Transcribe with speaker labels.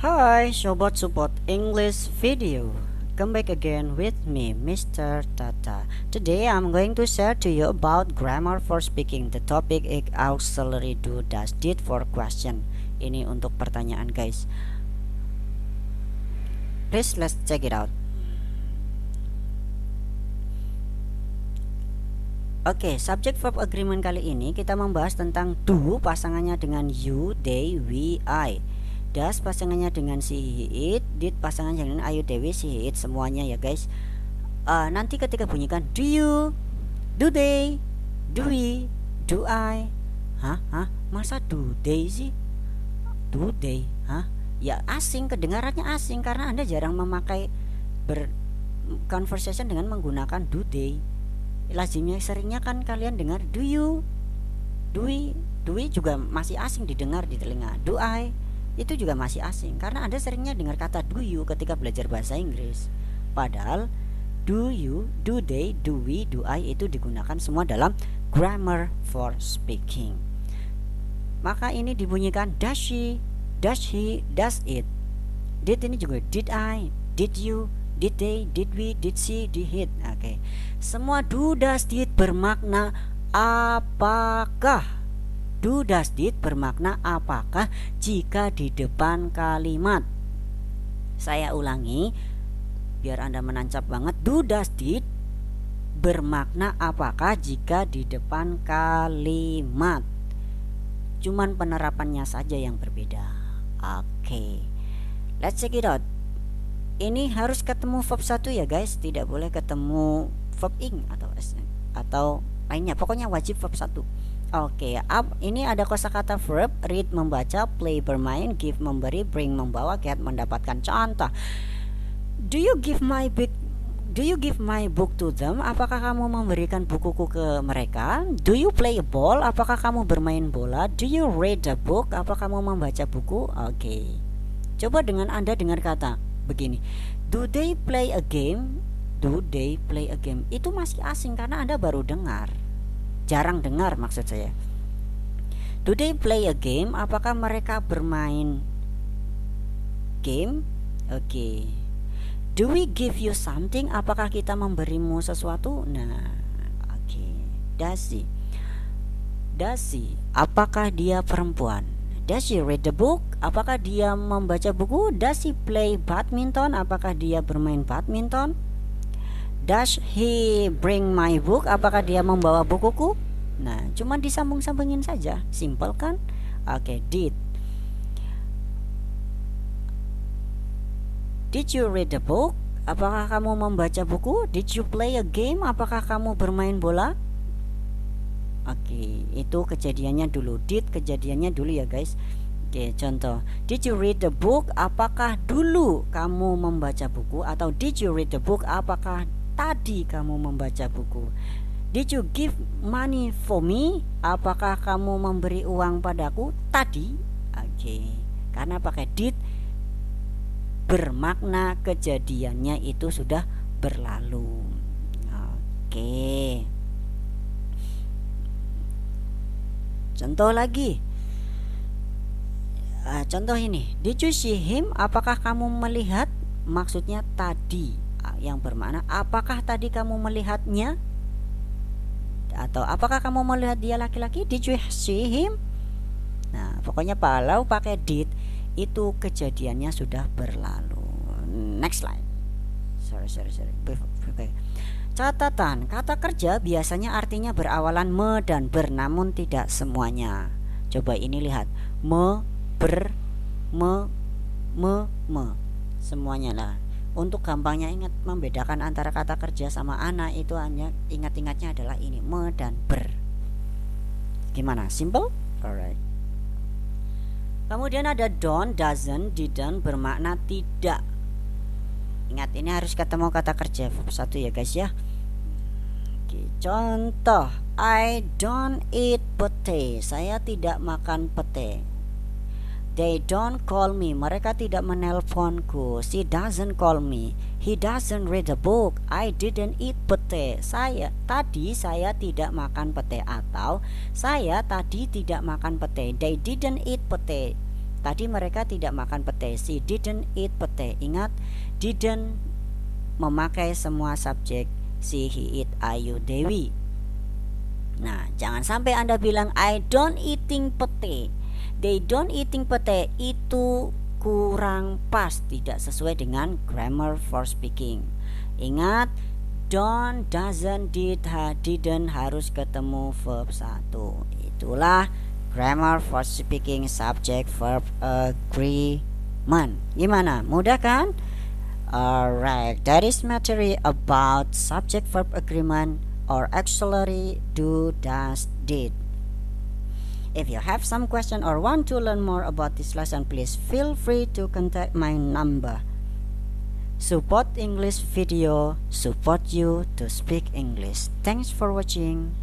Speaker 1: Hi, Sobat Support English video. Come back again with me, Mr. Tata. Today I'm going to share to you about grammar for speaking. The topic is auxiliary do, does, did for question. Ini untuk pertanyaan, guys. Please let's check it out. Oke, subject verb agreement kali ini kita membahas tentang do pasangannya dengan you, they, we, I. Does pasangannya dengan si, he, it. Did pasangannya dengan ayu, dewi, si, he, it. Semuanya ya guys. Nanti ketika bunyikan do you, do they, do we, do I. Masa do they sih? Do they? Ya asing, kedengarannya asing karena Anda jarang memakai conversation dengan menggunakan do they. Lazimnya seringnya kan kalian dengar do you, do we juga masih asing didengar di telinga. Do I itu juga masih asing karena Anda seringnya dengar kata do you ketika belajar bahasa Inggris. Padahal do you, do they, do we, do I itu digunakan semua dalam grammar for speaking. Maka ini dibunyikan does she, does he, does it. Did ini juga did I, did you, did they, did we, did she, did it. Oke. Semua do, does, did bermakna apakah. Do, does, did bermakna apakah jika di depan kalimat. Saya ulangi biar Anda menancap banget. Do, does, did bermakna apakah jika di depan kalimat. Cuman penerapannya saja yang berbeda. Oke. Let's check it out. Ini harus ketemu verb 1 ya guys, tidak boleh ketemu verb ing atau lainnya. Pokoknya wajib verb 1. Oke, ini ada kosakata verb read membaca, play bermain, give memberi, bring membawa, get mendapatkan. Contoh, do you give my book to them? Apakah kamu memberikan bukuku ke mereka? Do you play a ball? Apakah kamu bermain bola? Do you read a book? Apa kamu membaca buku? Oke. Coba dengan Anda dengar kata begini, do they play a game? Do they play a game? Itu masih asing karena Anda baru dengar, jarang dengar maksud saya. Do they play a game? Apakah mereka bermain game? Oke. Do we give you something? Apakah kita memberimu sesuatu? Nah, oke. Does she? Apakah dia perempuan? Does she read the book? Apakah dia membaca buku? Does he play badminton? Apakah dia bermain badminton? Does he bring my book? Apakah dia membawa bukuku? Nah, cuma disambung-sambungin saja. Simple kan? Oke, did. Did you read the book? Apakah kamu membaca buku? Did you play a game? Apakah kamu bermain bola? Oke, itu kejadiannya dulu. Did kejadiannya dulu ya guys. Oke, contoh. Did you read the book? Apakah dulu kamu membaca buku? Atau did you read the book? Apakah tadi kamu membaca buku? Did you give money for me? Apakah kamu memberi uang padaku tadi? Oke, karena pakai did bermakna kejadiannya itu sudah berlalu. Oke. Contoh lagi. Contoh ini, did you see him? Apakah kamu melihat? Maksudnya tadi, yang bermakna apakah tadi kamu melihatnya? Atau apakah kamu melihat dia laki-laki? Did you see him? Nah, pokoknya kalau pakai did itu kejadiannya sudah berlalu. Next slide. Sorry. Catatan, kata kerja biasanya artinya berawalan me dan ber, namun tidak semuanya. Coba ini lihat, me, ber, me. Semuanya lah. Untuk gampangnya ingat membedakan antara kata kerja sama anak itu hanya ingat-ingatnya adalah ini, me dan ber. Gimana? Simple? Alright. Kemudian ada don't, doesn't, didn't bermakna tidak. Ingat ini harus ketemu kata kerja verb 1 ya guys ya. Oke, contoh, I don't eat pete. Saya tidak makan pete. They don't call me. Mereka tidak menelponku. She doesn't call me. He doesn't read a book. I didn't eat pete. Saya tidak makan pete. Atau saya tadi tidak makan pete. They didn't eat pete. Tadi mereka tidak makan pete. She didn't eat pete. Ingat, didn't memakai semua subjek. She, he, it, Ayu, Dewi. Nah, jangan sampai Anda bilang I don't eating pete, they don't eating pete. Itu kurang pas, tidak sesuai dengan grammar for speaking. Ingat, don't, doesn't, did, didn't harus ketemu verb 1. Itulah grammar for speaking subject verb agreement. Gimana? Mudah kan? Alright, that is material about subject verb agreement or auxiliary do, does, did. If you have some question or want to learn more about this lesson, please feel free to contact my number. Support English video, support you to speak English. Thanks for watching.